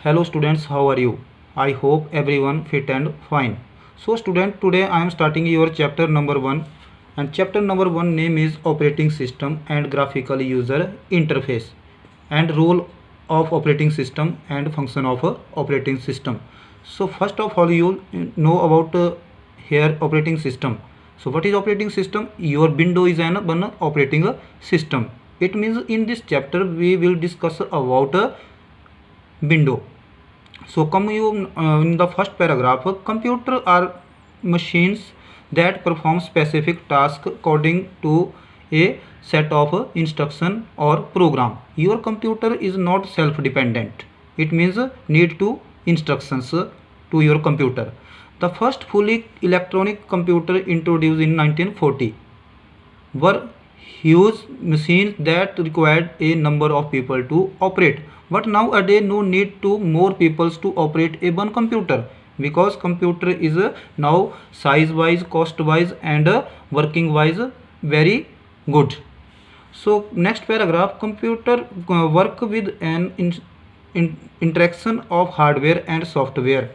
Hello students, how are you? I hope everyone fit and fine. So student, today I am starting your chapter number 1, and chapter number 1 name is operating system and graphical user interface and role of operating system and function of operating system. So first of all you know about here operating system. So what is operating system? Your window is one operating system. It means in this chapter we will discuss about window. So come you in the first paragraph, computer are machines that perform specific task according to a set of instruction or program. Your computer is not self-dependent. It means need to instructions to your computer. The first fully electronic computer introduced in 1940 were huge machines that required a number of people to operate. But nowadays no need to more people to operate a one computer, because computer is now size wise, cost wise and working wise very good. So next paragraph, computer work with an interaction of hardware and software.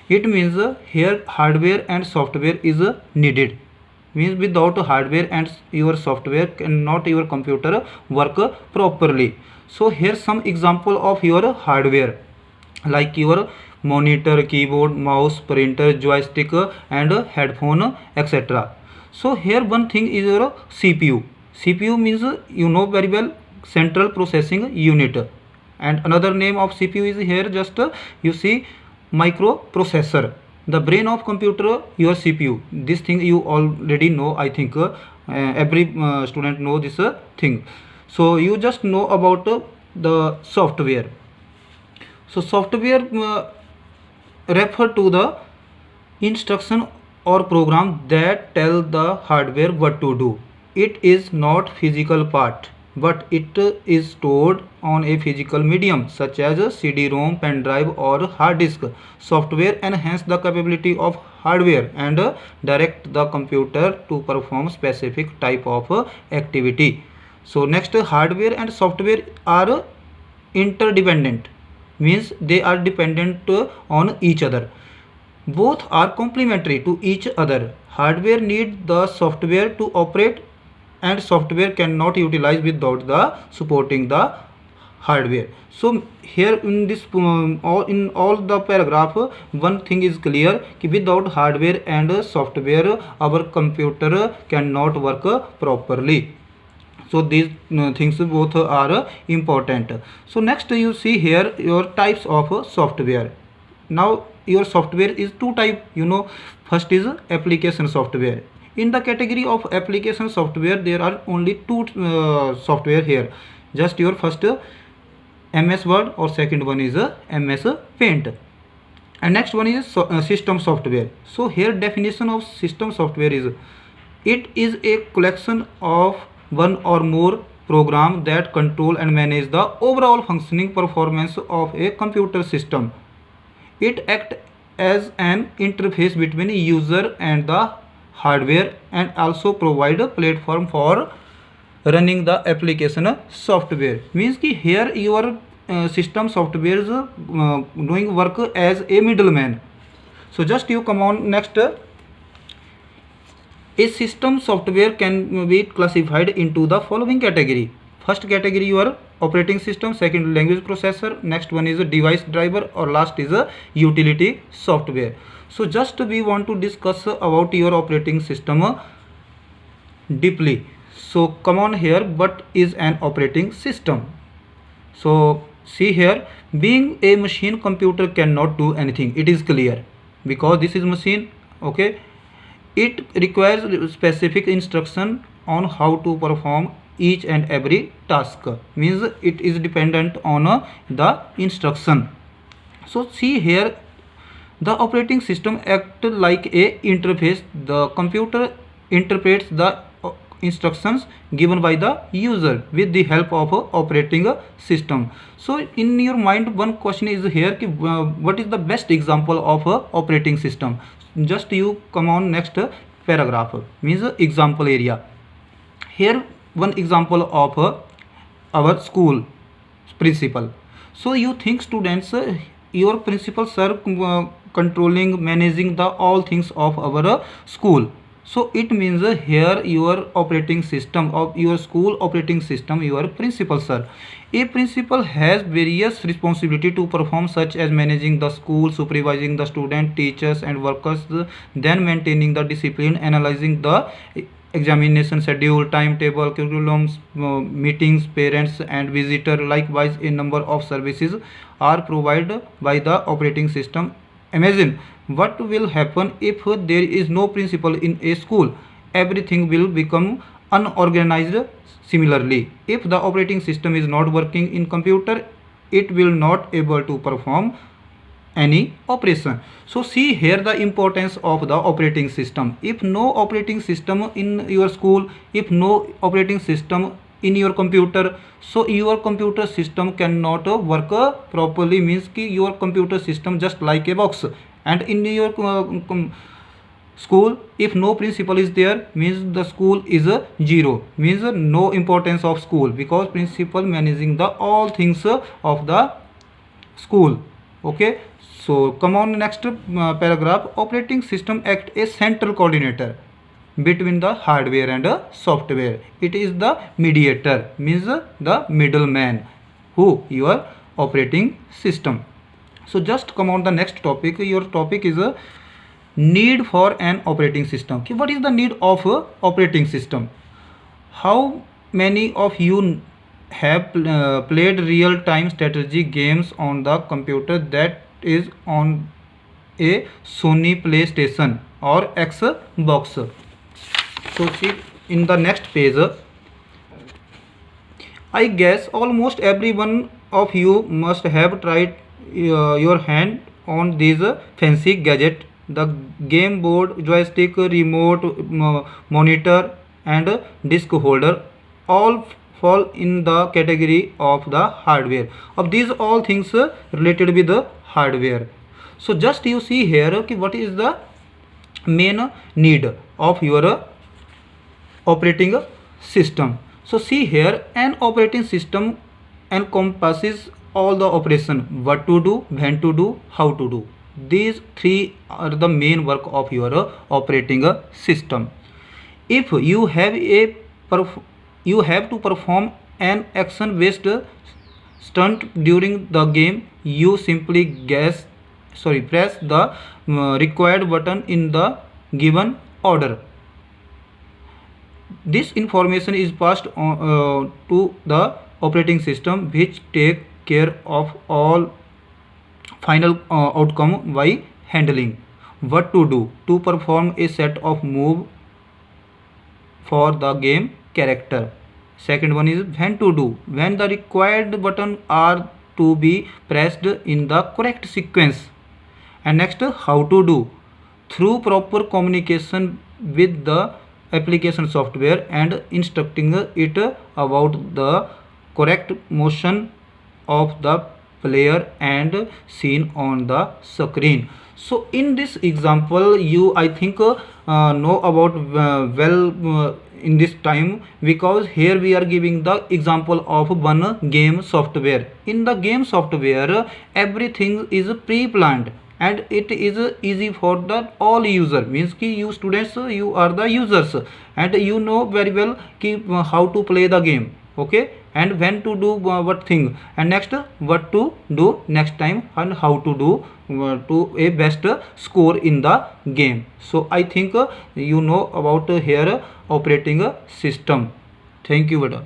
It means here hardware and software is needed. Means without hardware and your software cannot your computer work properly. So here some example of your hardware, like your monitor, keyboard, mouse, printer, joystick and headphone, etc. So here one thing is your CPU. CPU means you know very well, central processing unit, and another name of CPU is here just you see microprocessor. The brain of computer your CPU. This thing you already know, I think every student know this thing. So you just know about the software. So software refer to the instruction or program that tell the hardware what to do. It is not physical part, but it is stored on a physical medium such as CD-ROM, pen drive or hard disk. Software enhance the capability of hardware and direct the computer to perform specific type of activity. So next, hardware and software are interdependent, means they are dependent on each other. Both are complementary to each other. Hardware need the software to operate, and software cannot utilize without the supporting the hardware. So here in this in all the paragraph one thing is clear कि without hardware and software our computer cannot work properly. So these things both are important. So next you see here your types of software. Now your software is two type, you know. First is application software. In the category of application software there are only two software here, just your first MS Word or second one is MS Paint, and next one is system software. So here definition of system software is, it is a collection of one or more program that control and manage the overall functioning performance of a computer system. It acts as an interface between user and the hardware and also provide a platform for running the application software. Means कि here your system software is doing work as a middleman. So just you come on next. A system software can be classified into the following category. First category your operating system, second language processor, next one is a device driver, or last is a utility software. So just we want to discuss about your operating system deeply. So come on here, what is an operating system? So see here, being a machine, computer cannot do anything, it is clear, because this is machine, okay. It requires specific instruction on how to perform each and every task, means it is dependent on the instruction. So see here, the operating system act like a interface. The computer interprets the instructions given by the user with the help of operating system. So in your mind one question is here कि what is the best example of operating system? Just you come on next paragraph, means example area. Here one example of our school principal. So you think students your principals are controlling, managing the all things of our school. So it means here your operating system of your school operating system, your principal sir. A principal has various responsibility to perform, such as managing the school, supervising the student, teachers and workers, then maintaining the discipline, analyzing the examination schedule, timetable, curriculums, meetings, parents and visitor. Likewise, a number of services are provided by the operating system. Imagine what will happen if there is no principal in a school. Everything will become unorganized. Similarly, if the operating system is not working in computer, it will not able to perform any operation. So see here the importance of the operating system. If no operating system in your school, if no operating system in your computer, so your computer system cannot work properly, means ki your computer system just like a box. And in your school, if no principal is there, means the school is zero, means no importance of school, because principal managing the all things of the school. Okay, so come on next paragraph. Operating system act as central coordinator between the hardware and software. It is the mediator, means the middleman who your operating system. So just come on the next topic. Your topic is a need for an operating system. Okay, what is the need of a operating system? How many of you have played real time strategy games on the computer that is on a Sony PlayStation or Xbox? So see in the next page, I guess almost every one of you must have tried your hand on these fancy gadget. The game board, joystick, remote, monitor and disc holder all fall in the category of the hardware. Of these all things related with the hardware. So just you see here, okay, what is the main need of your operating system. So see here, an operating system encompasses all the operation: what to do, when to do, how to do. These three are the main work of your operating system. If you have you have to perform an action based stunt during the game, you simply press the required button in the given order. This information is passed on, to the operating system, which take care of all final outcome by handling what to do to perform a set of move for the game character. Second one is when to do, when the required button are to be pressed in the correct sequence. And next, how to do, through proper communication with the application software and instructing it about the correct motion of the player and seen on the screen. So in this example, you I think know about in this time, because here we are giving the example of one game software. In the game software, everything is pre-planned and it is easy for the all user, means ki you students, you are the users and you know very well ki how to play the game. Okay, and when to do what thing, and next what to do next time, and how to do to a best score in the game. So I think you know about here operating system. Thank you, beta.